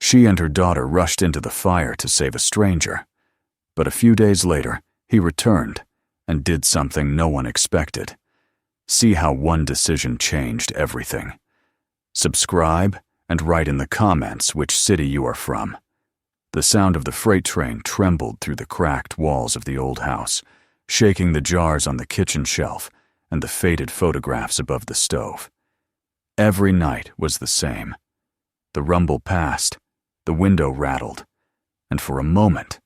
She and her daughter rushed into the fire to save a stranger. But a few days later, he returned and did something no one expected. See how one decision changed everything. Subscribe and write in the comments which city you are from. The sound of the freight train trembled through the cracked walls of the old house, shaking the jars on the kitchen shelf and the faded photographs above the stove. Every night was the same. The rumble passed, the window rattled, and for a moment,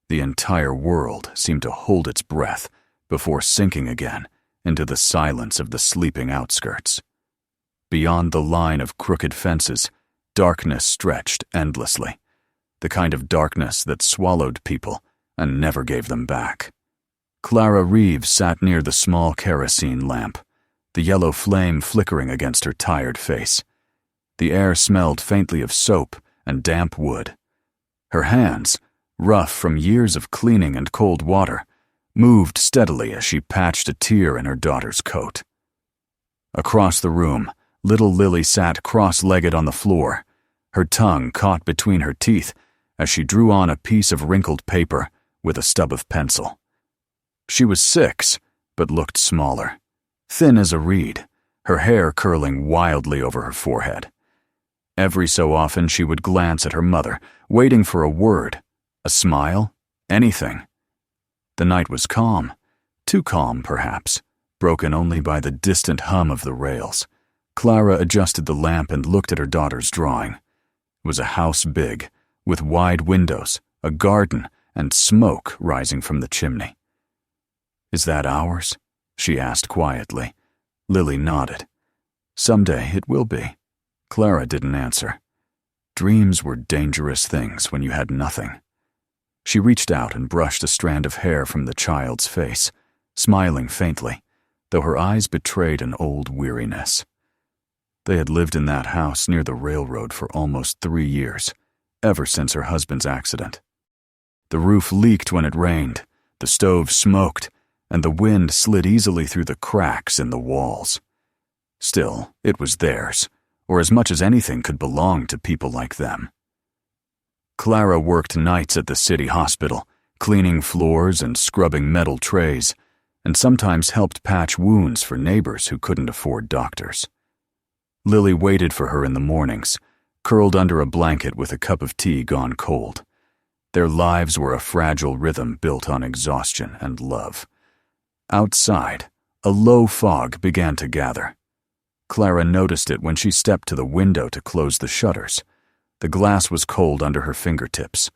the entire world seemed to hold its breath before sinking again into the silence of the sleeping outskirts. Beyond the line of crooked fences, darkness stretched endlessly, the kind of darkness that swallowed people and never gave them back. Clara Reeves sat near the small kerosene lamp, the yellow flame flickering against her tired face. The air smelled faintly of soap and damp wood. Her hands, rough from years of cleaning and cold water, moved steadily as she patched a tear in her daughter's coat. Across the room, little Lily sat cross-legged on the floor, her tongue caught between her teeth as she drew on a piece of wrinkled paper with a stub of pencil. She was 6, but looked smaller, thin as a reed, her hair curling wildly over her forehead. Every so often she would glance at her mother, waiting for a word, a smile, anything. The night was calm, too calm perhaps, broken only by the distant hum of the rails. Clara adjusted the lamp and looked at her daughter's drawing. It was a house big, with wide windows, a garden, and smoke rising from the chimney. "Is that ours?" she asked quietly. Lily nodded. "Someday it will be." Clara didn't answer. Dreams were dangerous things when you had nothing. She reached out and brushed a strand of hair from the child's face, smiling faintly, though her eyes betrayed an old weariness. They had lived in that house near the railroad for almost 3 years, ever since her husband's accident. The roof leaked when it rained, the stove smoked, and the wind slid easily through the cracks in the walls. Still, it was theirs, or as much as anything could belong to people like them. Clara worked nights at the city hospital, cleaning floors and scrubbing metal trays, and sometimes helped patch wounds for neighbors who couldn't afford doctors. Lily waited for her in the mornings, curled under a blanket with a cup of tea gone cold. Their lives were a fragile rhythm built on exhaustion and love. Outside, a low fog began to gather. Clara noticed it when she stepped to the window to close the shutters. The glass was cold under her fingertips.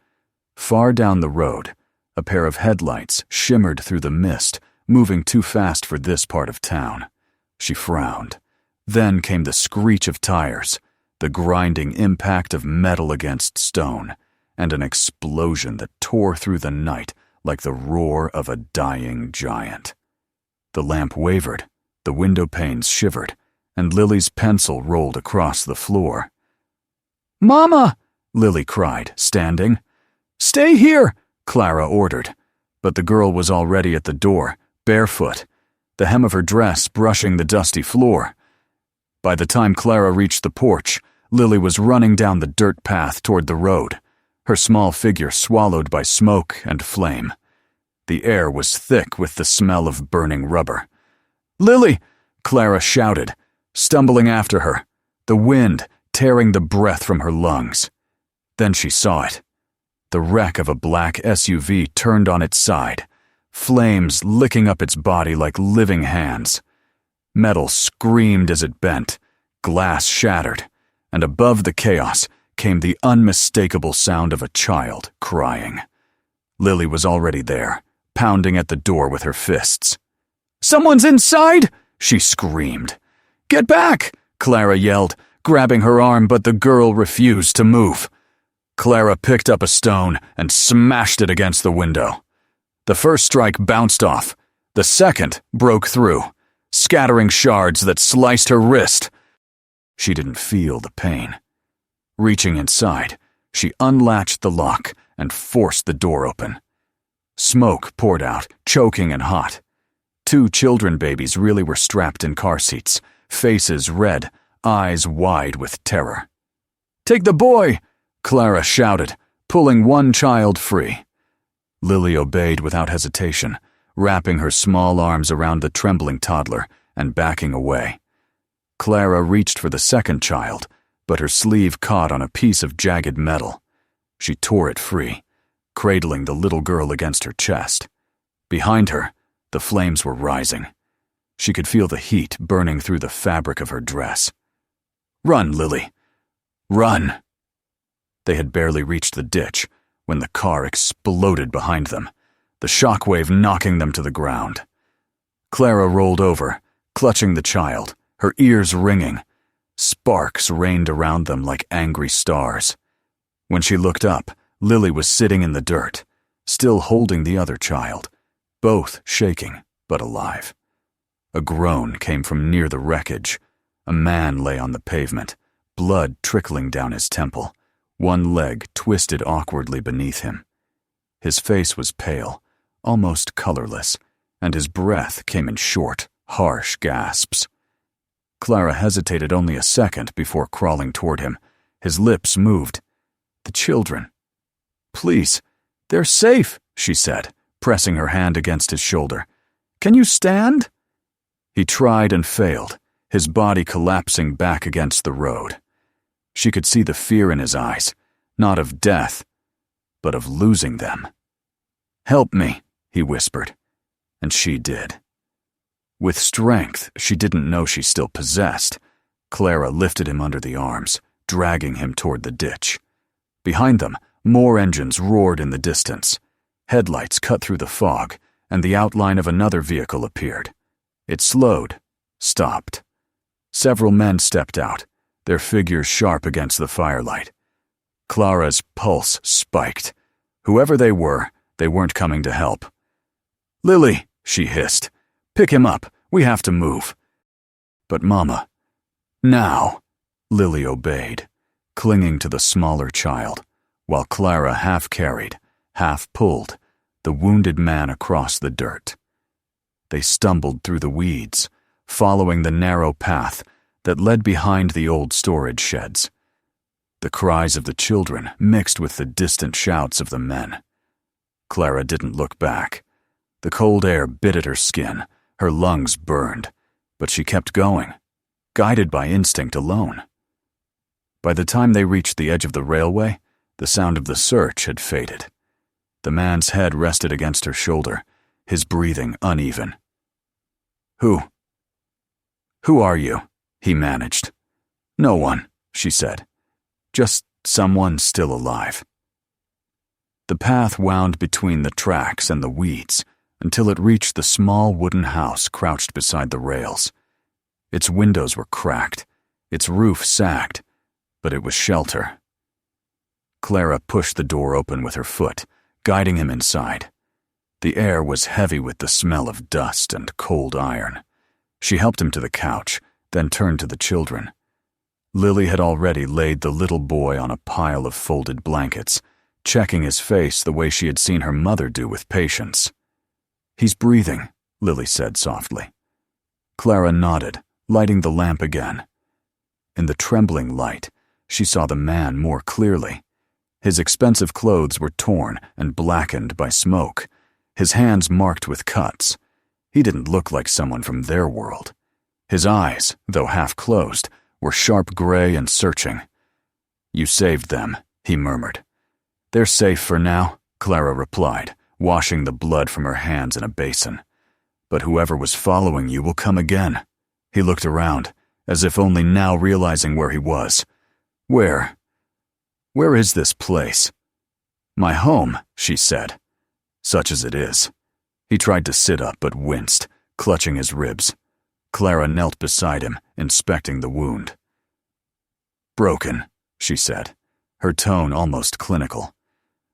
Far down the road, a pair of headlights shimmered through the mist, moving too fast for this part of town. She frowned. Then came the screech of tires, the grinding impact of metal against stone, and an explosion that tore through the night like the roar of a dying giant. The lamp wavered, the window panes shivered, and Lily's pencil rolled across the floor. "Mama!" Lily cried, standing. "Stay here!" Clara ordered, but the girl was already at the door, barefoot, the hem of her dress brushing the dusty floor. By the time Clara reached the porch, Lily was running down the dirt path toward the road, her small figure swallowed by smoke and flame. The air was thick with the smell of burning rubber. "Lily!" Clara shouted, stumbling after her, the wind tearing the breath from her lungs. Then she saw it. The wreck of a black SUV turned on its side, flames licking up its body like living hands. Metal screamed as it bent, glass shattered, and above the chaos came the unmistakable sound of a child crying. Lily was already there, pounding at the door with her fists. "Someone's inside!" she screamed. "Get back!" Clara yelled, grabbing her arm, but the girl refused to move. Clara picked up a stone and smashed it against the window. The first strike bounced off. The second broke through, scattering shards that sliced her wrist. She didn't feel the pain. Reaching inside, she unlatched the lock and forced the door open. Smoke poured out, choking and hot. 2 children babies really were strapped in car seats, faces red, eyes wide with terror. "Take the boy!" Clara shouted, pulling one child free. Lily obeyed without hesitation, wrapping her small arms around the trembling toddler and backing away. Clara reached for the second child, but her sleeve caught on a piece of jagged metal. She tore it free, cradling the little girl against her chest. Behind her, the flames were rising. She could feel the heat burning through the fabric of her dress. "Run, Lily! Run!" They had barely reached the ditch when the car exploded behind them, the shockwave knocking them to the ground. Clara rolled over, clutching the child, her ears ringing. Sparks rained around them like angry stars. When she looked up, Lily was sitting in the dirt, still holding the other child, both shaking but alive. A groan came from near the wreckage. A man lay on the pavement, blood trickling down his temple, one leg twisted awkwardly beneath him. His face was pale, almost colorless, and his breath came in short, harsh gasps. Clara hesitated only a second before crawling toward him. His lips moved. "The children. Please, they're safe," she said, pressing her hand against his shoulder. "Can you stand?" He tried and failed, his body collapsing back against the road. She could see the fear in his eyes, not of death, but of losing them. "Help me," he whispered, and she did. With strength she didn't know she still possessed, Clara lifted him under the arms, dragging him toward the ditch. Behind them, more engines roared in the distance. Headlights cut through the fog, and the outline of another vehicle appeared. It slowed, stopped. Several men stepped out, their figures sharp against the firelight. Clara's pulse spiked. Whoever they were, they weren't coming to help. "Lily," she hissed. "Pick him up. We have to move." "But Mama." "Now." Lily obeyed, clinging to the smaller child, while Clara half carried, half pulled, the wounded man across the dirt. They stumbled through the weeds, following the narrow path that led behind the old storage sheds. The cries of the children mixed with the distant shouts of the men. Clara didn't look back. The cold air bit at her skin, her lungs burned, but she kept going, guided by instinct alone. By the time they reached the edge of the railway, the sound of the search had faded. The man's head rested against her shoulder, his breathing uneven. Who are you?" he managed. "No one," she said. "Just someone still alive." The path wound between the tracks and the weeds until it reached the small wooden house crouched beside the rails. Its windows were cracked, its roof sagged, but it was shelter. Clara pushed the door open with her foot, guiding him inside. The air was heavy with the smell of dust and cold iron. She helped him to the couch, then turned to the children. Lily had already laid the little boy on a pile of folded blankets, checking his face the way she had seen her mother do with patients. "He's breathing," Lily said softly. Clara nodded, lighting the lamp again. In the trembling light, she saw the man more clearly. His expensive clothes were torn and blackened by smoke, his hands marked with cuts. He didn't look like someone from their world. His eyes, though half closed, were sharp gray and searching. "You saved them," he murmured. "They're safe for now," Clara replied, washing the blood from her hands in a basin. "But whoever was following you will come again." He looked around, as if only now realizing where he was. Where is this place?" "My home," she said. "Such as it is." He tried to sit up but winced, clutching his ribs. Clara knelt beside him, inspecting the wound. "Broken," she said, her tone almost clinical.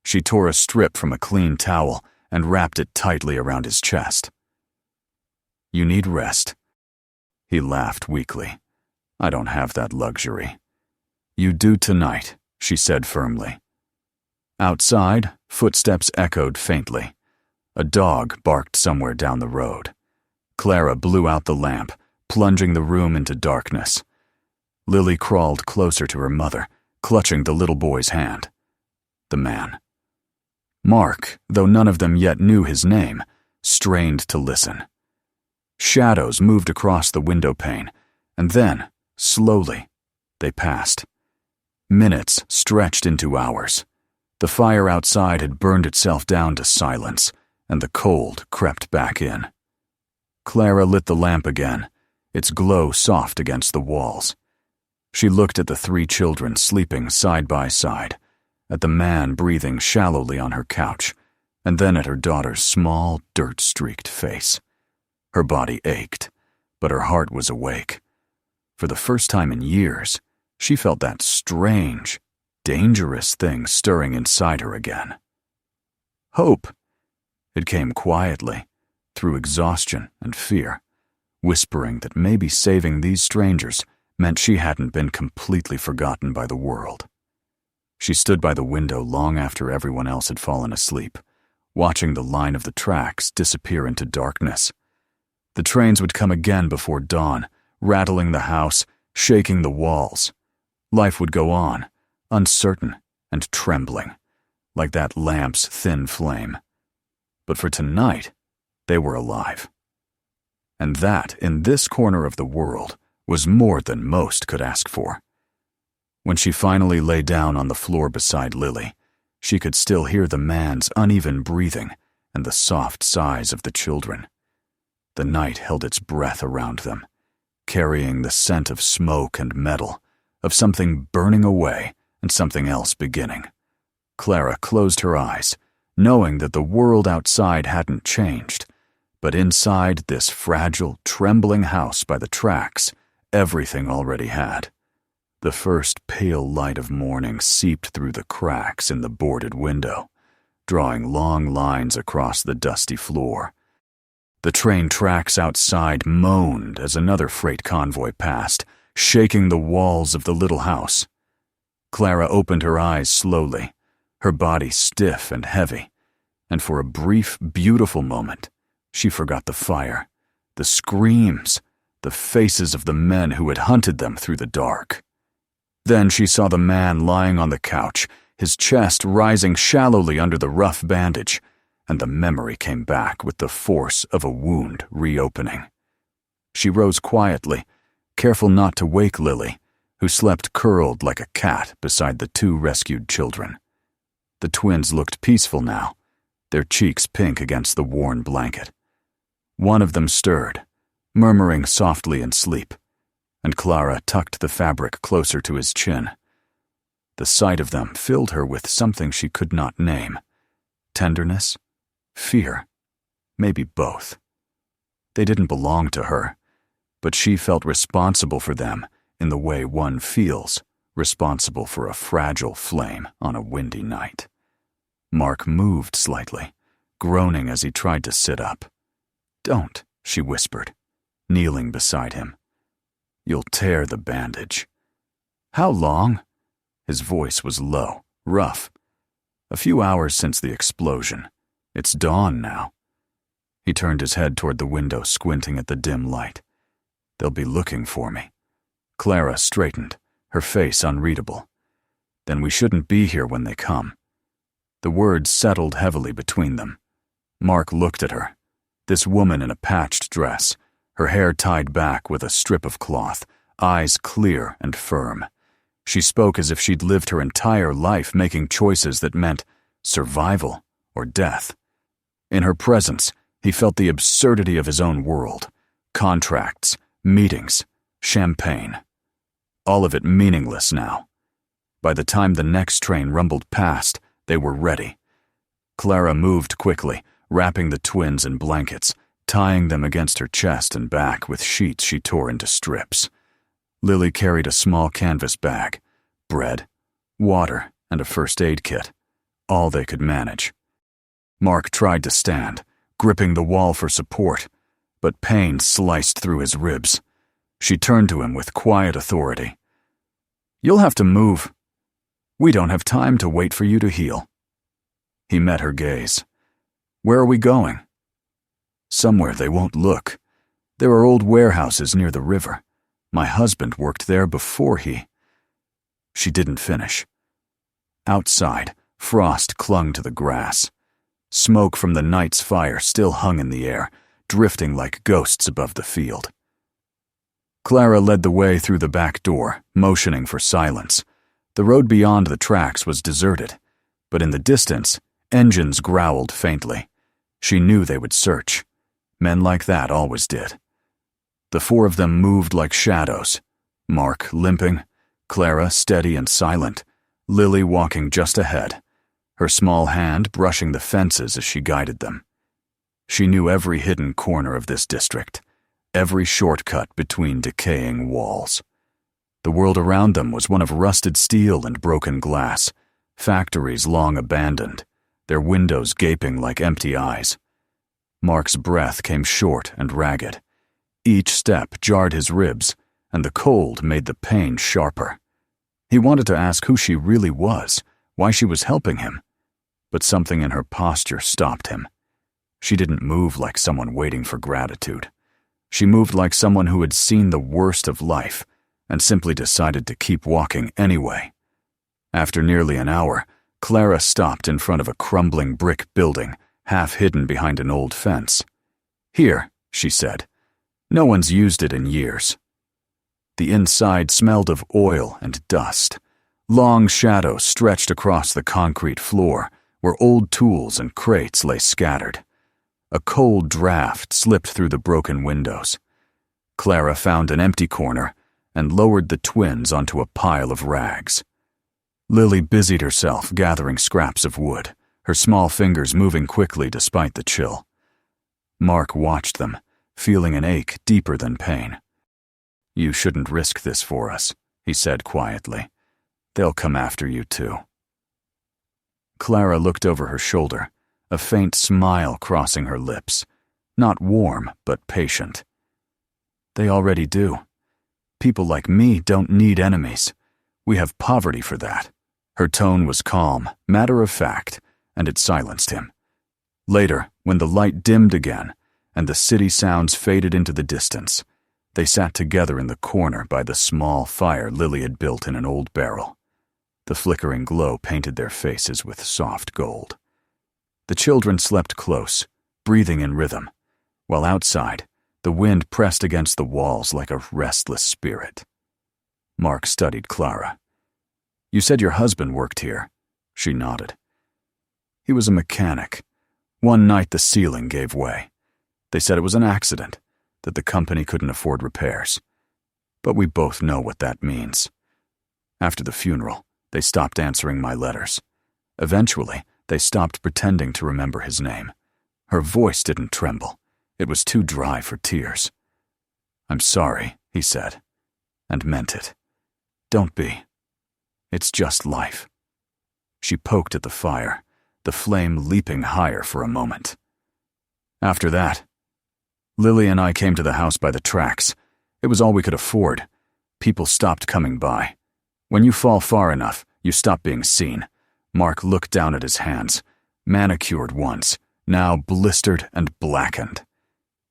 She tore a strip from a clean towel and wrapped it tightly around his chest. "You need rest." He laughed weakly. "I don't have that luxury." "You do tonight," she said firmly. Outside, footsteps echoed faintly. A dog barked somewhere down the road. Clara blew out the lamp, plunging the room into darkness. Lily crawled closer to her mother, clutching the little boy's hand. The man. Mark, though none of them yet knew his name, strained to listen. Shadows moved across the window pane, and then, slowly, they passed. Minutes stretched into hours. The fire outside had burned itself down to silence, and the cold crept back in. Clara lit the lamp again, its glow soft against the walls. She looked at the 3 children sleeping side by side, at the man breathing shallowly on her couch, and then at her daughter's small, dirt-streaked face. Her body ached, but her heart was awake. For the first time in years, she felt that strange, dangerous thing stirring inside her again. Hope. It came quietly, through exhaustion and fear, whispering that maybe saving these strangers meant she hadn't been completely forgotten by the world. She stood by the window long after everyone else had fallen asleep, watching the line of the tracks disappear into darkness. The trains would come again before dawn, rattling the house, shaking the walls. Life would go on, uncertain and trembling, like that lamp's thin flame. But for tonight, they were alive. And that, in this corner of the world, was more than most could ask for. When she finally lay down on the floor beside Lily, she could still hear the man's uneven breathing and the soft sighs of the children. The night held its breath around them, carrying the scent of smoke and metal, of something burning away and something else beginning. Clara closed her eyes, knowing that the world outside hadn't changed, but inside this fragile, trembling house by the tracks, everything already had. The first pale light of morning seeped through the cracks in the boarded window, drawing long lines across the dusty floor. The train tracks outside moaned as another freight convoy passed, shaking the walls of the little house. Clara opened her eyes slowly, her body stiff and heavy, and for a brief, beautiful moment, she forgot the fire, the screams, the faces of the men who had hunted them through the dark. Then she saw the man lying on the couch, his chest rising shallowly under the rough bandage, and the memory came back with the force of a wound reopening. She rose quietly, careful not to wake Lily, who slept curled like a cat beside the 2 rescued children. The twins looked peaceful now, their cheeks pink against the worn blanket. One of them stirred, murmuring softly in sleep, and Clara tucked the fabric closer to his chin. The sight of them filled her with something she could not name. Tenderness? Fear? Maybe both. They didn't belong to her, but she felt responsible for them in the way one feels responsible for a fragile flame on a windy night. Mark moved slightly, groaning as he tried to sit up. "Don't," she whispered, kneeling beside him. "You'll tear the bandage." "How long?" His voice was low, rough. "A few hours since the explosion. It's dawn now." He turned his head toward the window, squinting at the dim light. "They'll be looking for me." Clara straightened, her face unreadable. "Then we shouldn't be here when they come." The words settled heavily between them. Mark looked at her, this woman in a patched dress, her hair tied back with a strip of cloth, eyes clear and firm. She spoke as if she'd lived her entire life making choices that meant survival or death. In her presence, he felt the absurdity of his own world. Contracts, meetings, champagne. All of it meaningless now. By the time the next train rumbled past, they were ready. Clara moved quickly, wrapping the twins in blankets, tying them against her chest and back with sheets she tore into strips. Lily carried a small canvas bag, bread, water, and a first aid kit, all they could manage. Mark tried to stand, gripping the wall for support, but pain sliced through his ribs. She turned to him with quiet authority. "You'll have to move. We don't have time to wait for you to heal." He met her gaze. "Where are we going?" "Somewhere they won't look. There are old warehouses near the river. My husband worked there before he..." She didn't finish. Outside, frost clung to the grass. Smoke from the night's fire still hung in the air, drifting like ghosts above the field. Clara led the way through the back door, motioning for silence. The road beyond the tracks was deserted, but in the distance, engines growled faintly. She knew they would search. Men like that always did. The four of them moved like shadows. Mark limping, Clara steady and silent, Lily walking just ahead, her small hand brushing the fences as she guided them. She knew every hidden corner of this district, every shortcut between decaying walls. The world around them was one of rusted steel and broken glass, factories long abandoned, their windows gaping like empty eyes. Mark's breath came short and ragged. Each step jarred his ribs, and the cold made the pain sharper. He wanted to ask who she really was, why she was helping him, but something in her posture stopped him. She didn't move like someone waiting for gratitude. She moved like someone who had seen the worst of life and simply decided to keep walking anyway. After nearly an hour, Clara stopped in front of a crumbling brick building, half hidden behind an old fence. "Here," she said. "No one's used it in years." The inside smelled of oil and dust. Long shadows stretched across the concrete floor, where old tools and crates lay scattered. A cold draft slipped through the broken windows. Clara found an empty corner and lowered the twins onto a pile of rags. Lily busied herself gathering scraps of wood, her small fingers moving quickly despite the chill. Mark watched them, feeling an ache deeper than pain. "You shouldn't risk this for us," he said quietly. "They'll come after you too." Clara looked over her shoulder, a faint smile crossing her lips. Not warm, but patient. "They already do. People like me don't need enemies. We have poverty for that." Her tone was calm, matter-of-fact, and it silenced him. Later, when the light dimmed again, and the city sounds faded into the distance, they sat together in the corner by the small fire Lily had built in an old barrel. The flickering glow painted their faces with soft gold. The children slept close, breathing in rhythm, while outside, the wind pressed against the walls like a restless spirit. Mark studied Clara. "You said your husband worked here." She nodded. "He was a mechanic. One night the ceiling gave way. They said it was an accident, that the company couldn't afford repairs. But we both know what that means. After the funeral, they stopped answering my letters. Eventually, they stopped pretending to remember his name. Her voice didn't tremble. It was too dry for tears. "I'm sorry," he said, and meant it. "Don't be. It's just life." She poked at the fire, the flame leaping higher for a moment. "After that, Lily and I came to the house by the tracks. It was all we could afford. People stopped coming by. When you fall far enough, you stop being seen." Mark looked down at his hands, manicured once, now blistered and blackened.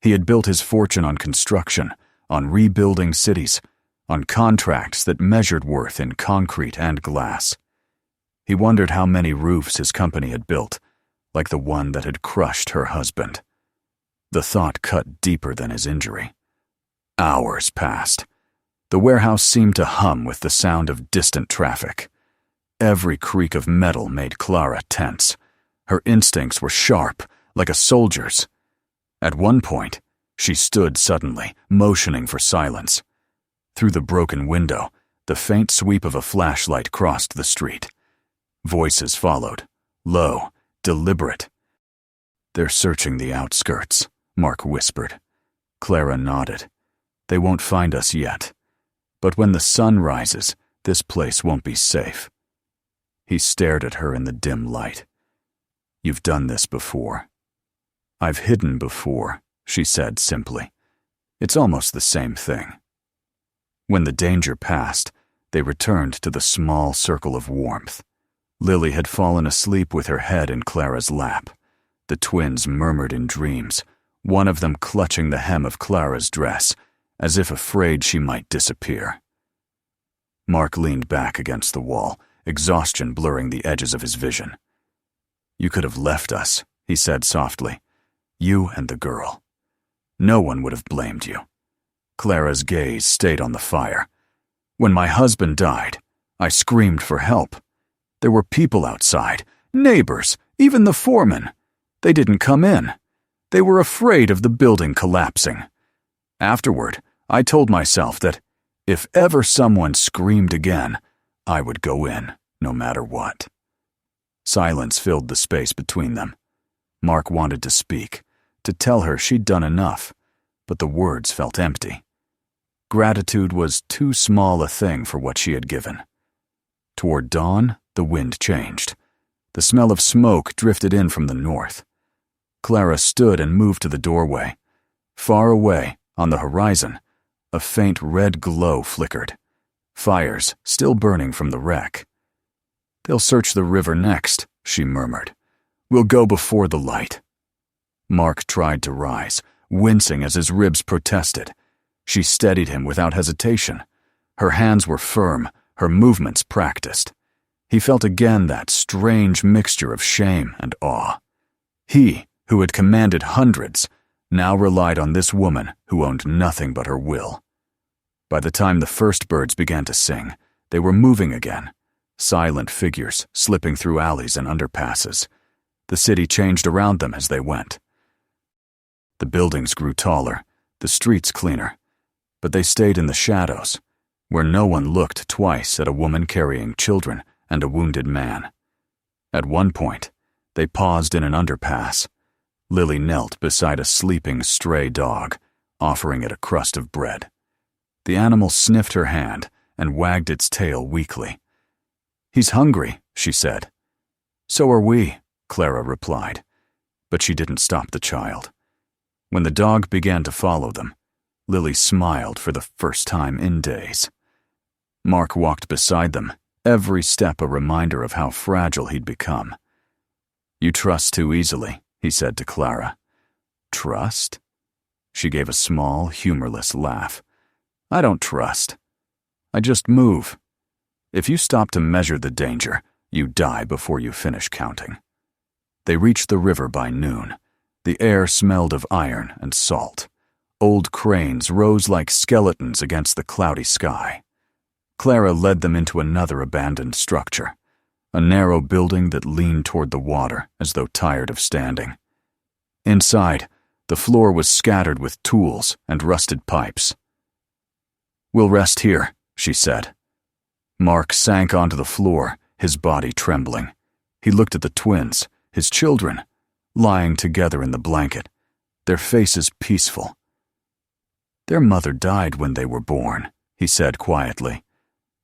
He had built his fortune on construction, on rebuilding cities, on contracts that measured worth in concrete and glass. He wondered how many roofs his company had built, like the one that had crushed her husband. The thought cut deeper than his injury. Hours passed. The warehouse seemed to hum with the sound of distant traffic. Every creak of metal made Clara tense. Her instincts were sharp, like a soldier's. At one point, she stood suddenly, motioning for silence. Through the broken window, the faint sweep of a flashlight crossed the street. Voices followed, low, deliberate. "They're searching the outskirts," Mark whispered. Clara nodded. "They won't find us yet. But when the sun rises, this place won't be safe." He stared at her in the dim light. "You've done this before." "I've hidden before," she said simply. "It's almost the same thing." When the danger passed, they returned to the small circle of warmth. Lily had fallen asleep with her head in Clara's lap. The twins murmured in dreams, one of them clutching the hem of Clara's dress, as if afraid she might disappear. Mark leaned back against the wall, exhaustion blurring the edges of his vision. "You could have left us," he said softly. "You and the girl. No one would have blamed you." Clara's gaze stayed on the fire. "When my husband died, I screamed for help. There were people outside, neighbors, even the foreman. They didn't come in. They were afraid of the building collapsing. Afterward, I told myself that if ever someone screamed again, I would go in, no matter what." Silence filled the space between them. Mark wanted to speak, to tell her she'd done enough, but the words felt empty. Gratitude was too small a thing for what she had given. Toward dawn, the wind changed. The smell of smoke drifted in from the north. Clara stood and moved to the doorway. Far away, on the horizon, a faint red glow flickered. Fires still burning from the wreck. "They'll search the river next," she murmured. "We'll go before the light." Mark tried to rise, wincing as his ribs protested. She steadied him without hesitation. Her hands were firm, her movements practiced. He felt again that strange mixture of shame and awe. He, who had commanded hundreds, now relied on this woman who owned nothing but her will. By the time the first birds began to sing, they were moving again, silent figures slipping through alleys and underpasses. The city changed around them as they went. The buildings grew taller, the streets cleaner, but they stayed in the shadows, where no one looked twice at a woman carrying children and a wounded man. At one point, they paused in an underpass. Lily knelt beside a sleeping stray dog, offering it a crust of bread. The animal sniffed her hand and wagged its tail weakly. "He's hungry," she said. "So are we," Clara replied, but she didn't stop the child. When the dog began to follow them, Lily smiled for the first time in days. Mark walked beside them, every step a reminder of how fragile he'd become. "You trust too easily," he said to Clara. "Trust?" She gave a small, humorless laugh. "I don't trust. I just move. If you stop to measure the danger, you die before you finish counting." They reached the river by noon. The air smelled of iron and salt. Old cranes rose like skeletons against the cloudy sky. Clara led them into another abandoned structure, a narrow building that leaned toward the water as though tired of standing. Inside, the floor was scattered with tools and rusted pipes. "We'll rest here," she said. Mark sank onto the floor, his body trembling. He looked at the twins, his children, lying together in the blanket, their faces peaceful. "Their mother died when they were born," he said quietly.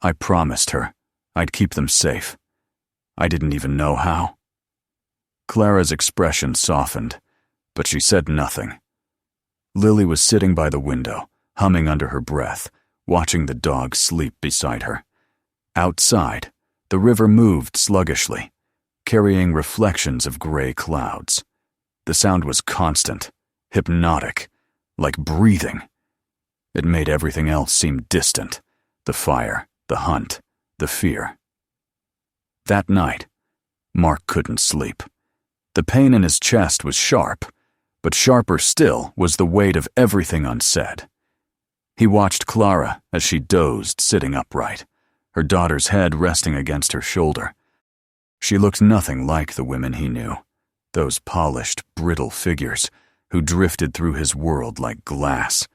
"I promised her I'd keep them safe. I didn't even know how." Clara's expression softened, but she said nothing. Lily was sitting by the window, humming under her breath, watching the dog sleep beside her. Outside, the river moved sluggishly, carrying reflections of gray clouds. The sound was constant, hypnotic, like breathing. It made everything else seem distant, the fire, the hunt, the fear. That night, Mark couldn't sleep. The pain in his chest was sharp, but sharper still was the weight of everything unsaid. He watched Clara as she dozed sitting upright, her daughter's head resting against her shoulder. She looked nothing like the women he knew, those polished, brittle figures who drifted through his world like glass.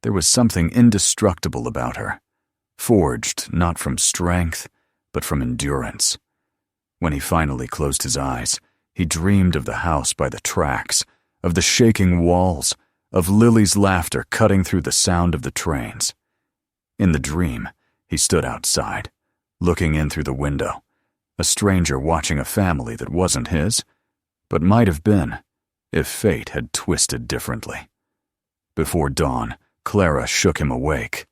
There was something indestructible about her, forged not from strength, but from endurance. When he finally closed his eyes, he dreamed of the house by the tracks, of the shaking walls, of Lily's laughter cutting through the sound of the trains. In the dream, he stood outside, looking in through the window, a stranger watching a family that wasn't his, but might have been, if fate had twisted differently. Before dawn, Clara shook him awake.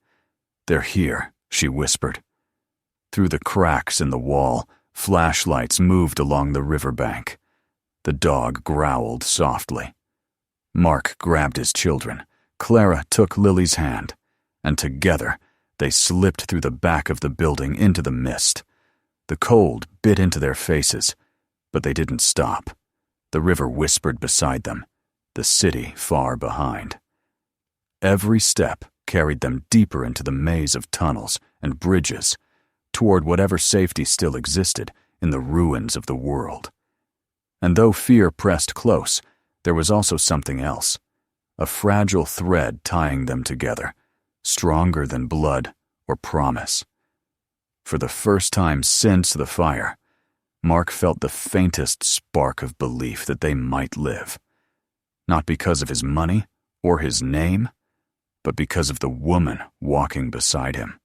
"They're here," she whispered. Through the cracks in the wall, flashlights moved along the riverbank. The dog growled softly. Mark grabbed his children. Clara took Lily's hand, and together They slipped through the back of the building into the mist. The cold bit into their faces, but they didn't stop. The river whispered beside them, the city far behind. Every step carried them deeper into the maze of tunnels and bridges, toward whatever safety still existed in the ruins of the world. And though fear pressed close, there was also something else, a fragile thread tying them together, stronger than blood or promise. For the first time since the fire, Mark felt the faintest spark of belief that they might live. Not because of his money or his name, but because of the woman walking beside him,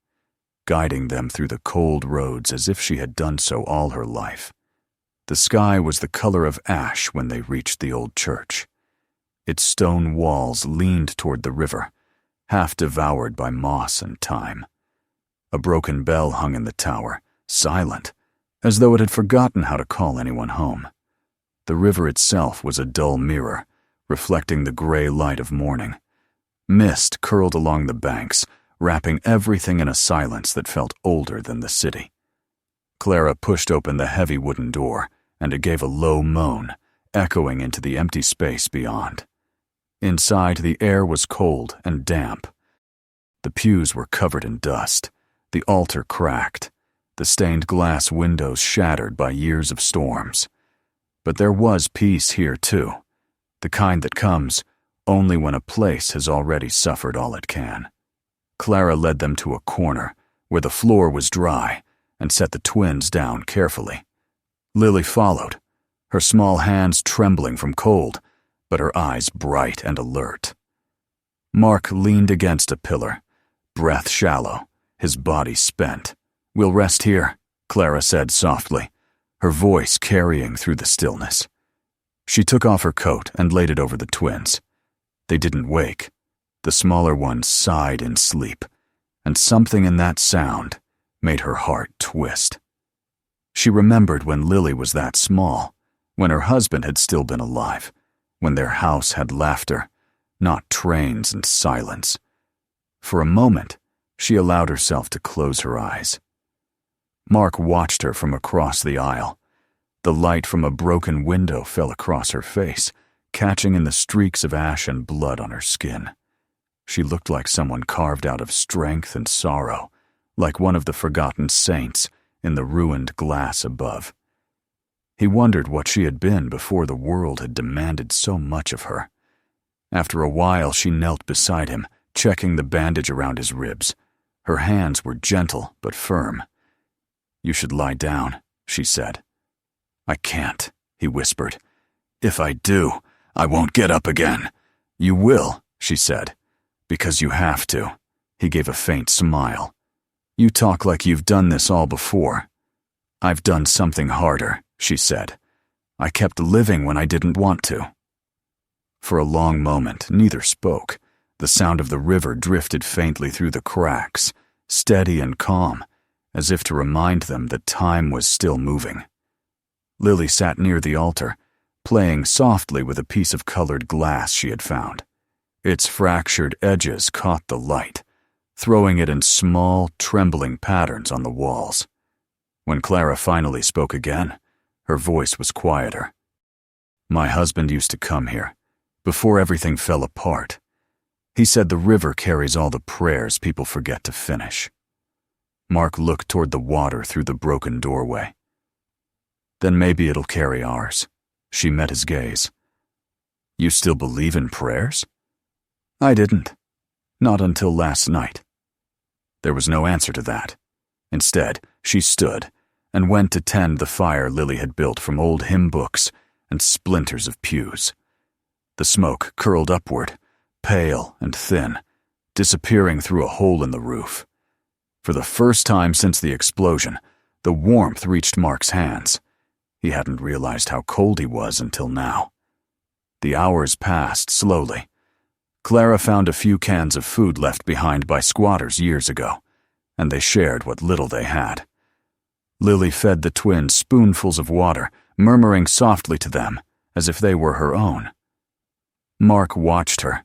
guiding them through the cold roads as if she had done so all her life. The sky was the color of ash when they reached the old church. Its stone walls leaned toward the river, half devoured by moss and time. A broken bell hung in the tower, silent, as though it had forgotten how to call anyone home. The river itself was a dull mirror, reflecting the gray light of morning. Mist curled along the banks, wrapping everything in a silence that felt older than the city. Clara pushed open the heavy wooden door, and it gave a low moan, echoing into the empty space beyond. Inside, the air was cold and damp. The pews were covered in dust, the altar cracked, the stained glass windows shattered by years of storms. But there was peace here, too, the kind that comes only when a place has already suffered all it can. Clara led them to a corner where the floor was dry and set the twins down carefully. Lily followed, her small hands trembling from cold, but her eyes bright and alert. Mark leaned against a pillar, breath shallow, his body spent. "We'll rest here," Clara said softly, her voice carrying through the stillness. She took off her coat and laid it over the twins. They didn't wake. The smaller ones sighed in sleep, and something in that sound made her heart twist. She remembered when Lily was that small, when her husband had still been alive, when their house had laughter, not trains and silence. For a moment, she allowed herself to close her eyes. Mark watched her from across the aisle. The light from a broken window fell across her face, catching in the streaks of ash and blood on her skin. She looked like someone carved out of strength and sorrow, like one of the forgotten saints in the ruined glass above. He wondered what she had been before the world had demanded so much of her. After a while, she knelt beside him, checking the bandage around his ribs. Her hands were gentle but firm. "You should lie down," she said. "I can't," he whispered. "If I do, I won't get up again." "You will," she said. "Because you have to." He gave a faint smile. "You talk like you've done this all before." "I've done something harder," she said. "I kept living when I didn't want to." For a long moment, neither spoke. The sound of the river drifted faintly through the cracks, steady and calm, as if to remind them that time was still moving. Lily sat near the altar, playing softly with a piece of colored glass she had found. Its fractured edges caught the light, throwing it in small, trembling patterns on the walls. When Clara finally spoke again, her voice was quieter. "My husband used to come here, before everything fell apart. He said the river carries all the prayers people forget to finish." Mark looked toward the water through the broken doorway. "Then maybe it'll carry ours." She met his gaze. "You still believe in prayers?" "I didn't. Not until last night." There was no answer to that. Instead, she stood and went to tend the fire Lily had built from old hymn books and splinters of pews. The smoke curled upward, pale and thin, disappearing through a hole in the roof. For the first time since the explosion, the warmth reached Mark's hands. He hadn't realized how cold he was until now. The hours passed slowly. Clara found a few cans of food left behind by squatters years ago, and they shared what little they had. Lily fed the twins spoonfuls of water, murmuring softly to them, as if they were her own. Mark watched her,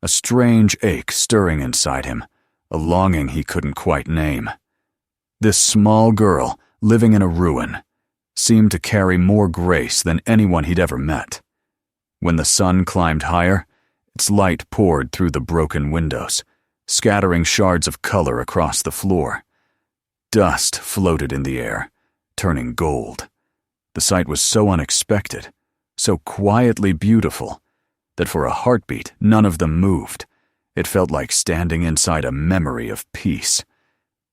a strange ache stirring inside him, a longing he couldn't quite name. This small girl, living in a ruin, seemed to carry more grace than anyone he'd ever met. When the sun climbed higher, its light poured through the broken windows, scattering shards of color across the floor. Dust floated in the air, turning gold. The sight was so unexpected, so quietly beautiful, that for a heartbeat none of them moved. It felt like standing inside a memory of peace.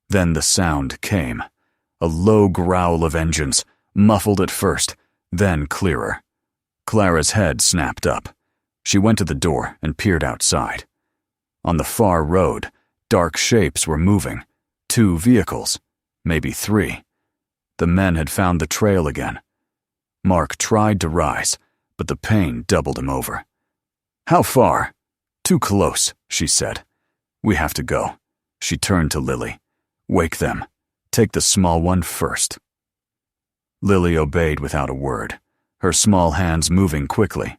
Then the sound came, a low growl of engines, muffled at first, then clearer. Clara's head snapped up. She went to the door and peered outside. On the far road, dark shapes were moving. 2 vehicles, maybe 3. The men had found the trail again. Mark tried to rise, but the pain doubled him over. "How far?" "Too close," she said. "We have to go." She turned to Lily. "Wake them. Take the small one first." Lily obeyed without a word, her small hands moving quickly.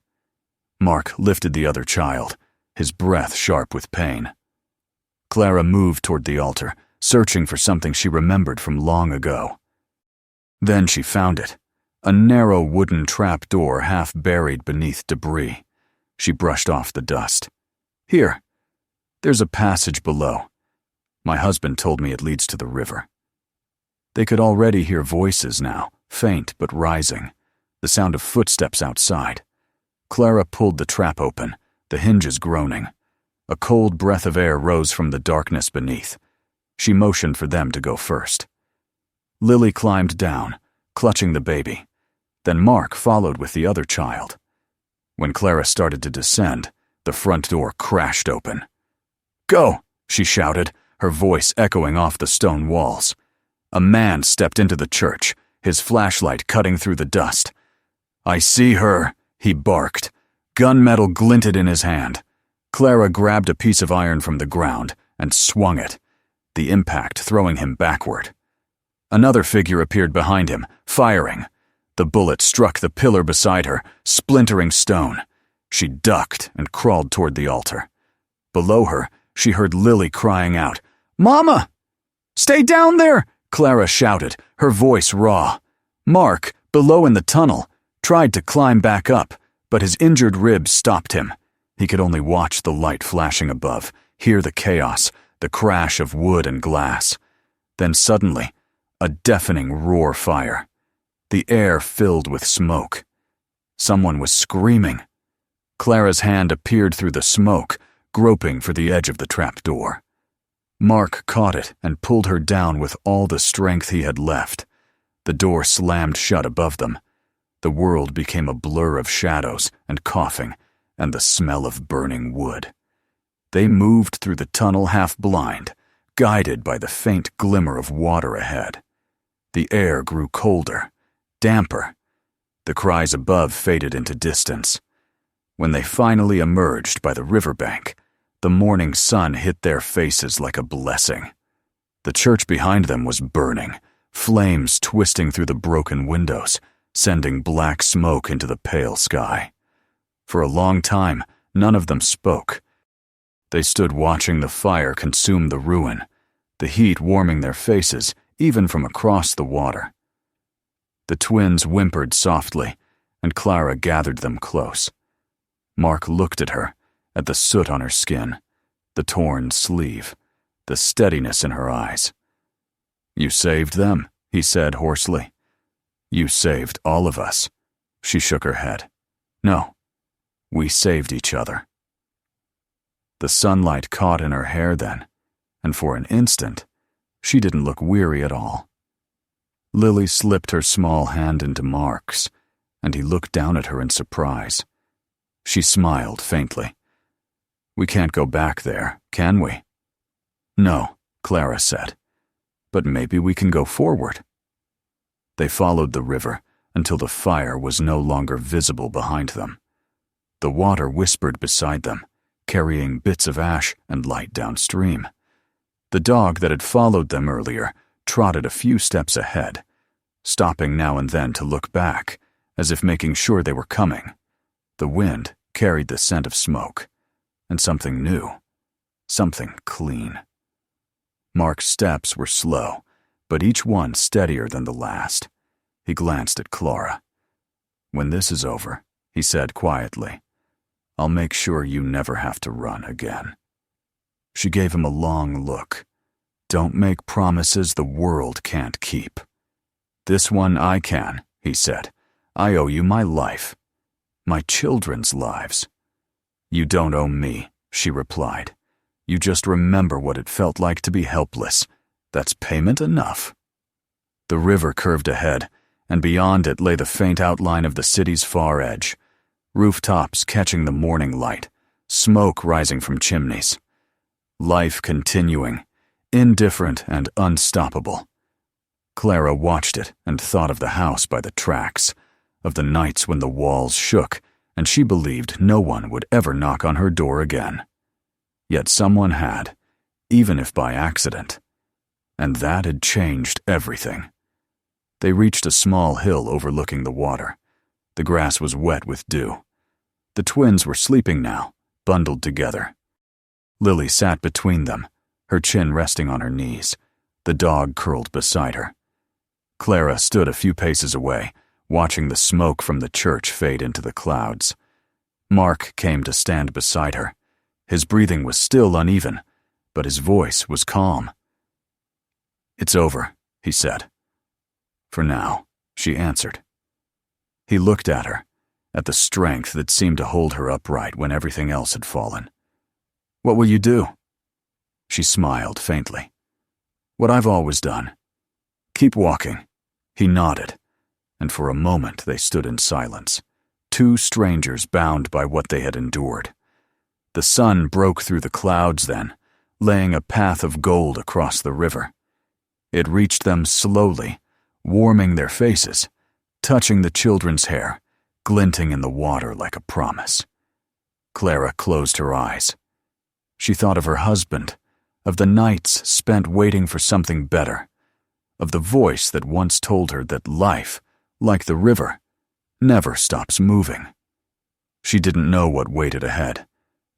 Mark lifted the other child, his breath sharp with pain. Clara moved toward the altar, searching for something she remembered from long ago. Then she found it, a narrow wooden trap door half buried beneath debris. She brushed off the dust. "Here. There's a passage below. My husband told me it leads to the river." They could already hear voices now, faint but rising, the sound of footsteps outside. Clara pulled the trap open, the hinges groaning. A cold breath of air rose from the darkness beneath. She motioned for them to go first. Lily climbed down, clutching the baby. Then Mark followed with the other child. When Clara started to descend, the front door crashed open. "Go!" she shouted, her voice echoing off the stone walls. A man stepped into the church, his flashlight cutting through the dust. "I see her," he barked. Gunmetal glinted in his hand. Clara grabbed a piece of iron from the ground and swung it, the impact throwing him backward. Another figure appeared behind him, firing. The bullet struck the pillar beside her, splintering stone. She ducked and crawled toward the altar. Below her, she heard Lily crying out, "Mama!" "Stay down there!" Clara shouted, her voice raw. Mark, below in the tunnel, tried to climb back up, but his injured ribs stopped him. He could only watch the light flashing above, hear the chaos, the crash of wood and glass. Then suddenly, a deafening roar fire. The air filled with smoke. Someone was screaming. Clara's hand appeared through the smoke, groping for the edge of the trap door. Mark caught it and pulled her down with all the strength he had left. The door slammed shut above them. The world became a blur of shadows and coughing and the smell of burning wood. They moved through the tunnel half blind, guided by the faint glimmer of water ahead. The air grew colder, damper. The cries above faded into distance. When they finally emerged by the riverbank, the morning sun hit their faces like a blessing. The church behind them was burning, flames twisting through the broken windows, sending black smoke into the pale sky. For a long time, none of them spoke. They stood watching the fire consume the ruin, the heat warming their faces even from across the water. The twins whimpered softly, and Clara gathered them close. Mark looked at her, at the soot on her skin, the torn sleeve, the steadiness in her eyes. "You saved them," he said hoarsely. "You saved all of us." She shook her head. "No, we saved each other." The sunlight caught in her hair then, and for an instant, she didn't look weary at all. Lily slipped her small hand into Mark's, and he looked down at her in surprise. She smiled faintly. "We can't go back there, can we?" "No," Clara said, "but maybe we can go forward." They followed the river until the fire was no longer visible behind them. The water whispered beside them, carrying bits of ash and light downstream. The dog that had followed them earlier trotted a few steps ahead, stopping now and then to look back, as if making sure they were coming. The wind carried the scent of smoke, and something new, something clean. Mark's steps were slow, but each one steadier than the last. He glanced at Clara. "When this is over," he said quietly, "I'll make sure you never have to run again." She gave him a long look. "Don't make promises the world can't keep." "This one I can," he said. "I owe you my life. My children's lives." "You don't owe me," she replied. "You just remember what it felt like to be helpless. That's payment enough." The river curved ahead, and beyond it lay the faint outline of the city's far edge, rooftops catching the morning light, smoke rising from chimneys. Life continuing, indifferent and unstoppable. Clara watched it and thought of the house by the tracks, of the nights when the walls shook and she believed no one would ever knock on her door again. Yet someone had, even if by accident. And that had changed everything. They reached a small hill overlooking the water. The grass was wet with dew. The twins were sleeping now, bundled together. Lily sat between them, her chin resting on her knees, the dog curled beside her. Clara stood a few paces away, watching the smoke from the church fade into the clouds. Mark came to stand beside her. His breathing was still uneven, but his voice was calm. "It's over," he said. "For now," she answered. He looked at her, at the strength that seemed to hold her upright when everything else had fallen. "What will you do?" She smiled faintly. "What I've always done. Keep walking." He nodded, and for a moment they stood in silence, two strangers bound by what they had endured. The sun broke through the clouds then, laying a path of gold across the river. It reached them slowly, warming their faces, touching the children's hair, glinting in the water like a promise. Clara closed her eyes. She thought of her husband, of the nights spent waiting for something better, of the voice that once told her that life, like the river, never stops moving. She didn't know what waited ahead,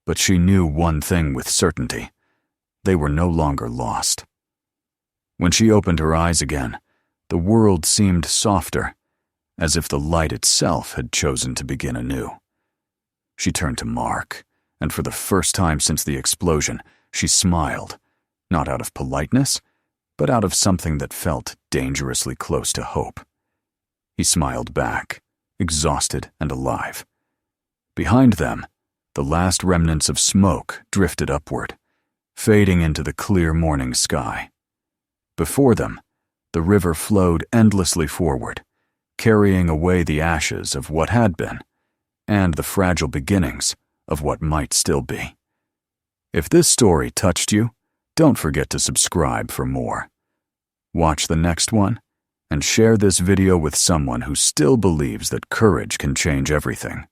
but she knew one thing with certainty. They were no longer lost. When she opened her eyes again, the world seemed softer, as if the light itself had chosen to begin anew. She turned to Mark, and for the first time since the explosion, she smiled, not out of politeness, but out of something that felt dangerously close to hope. He smiled back, exhausted and alive. Behind them, the last remnants of smoke drifted upward, fading into the clear morning sky. Before them, the river flowed endlessly forward, carrying away the ashes of what had been, and the fragile beginnings of what might still be. If this story touched you, don't forget to subscribe for more. Watch the next one, and share this video with someone who still believes that courage can change everything.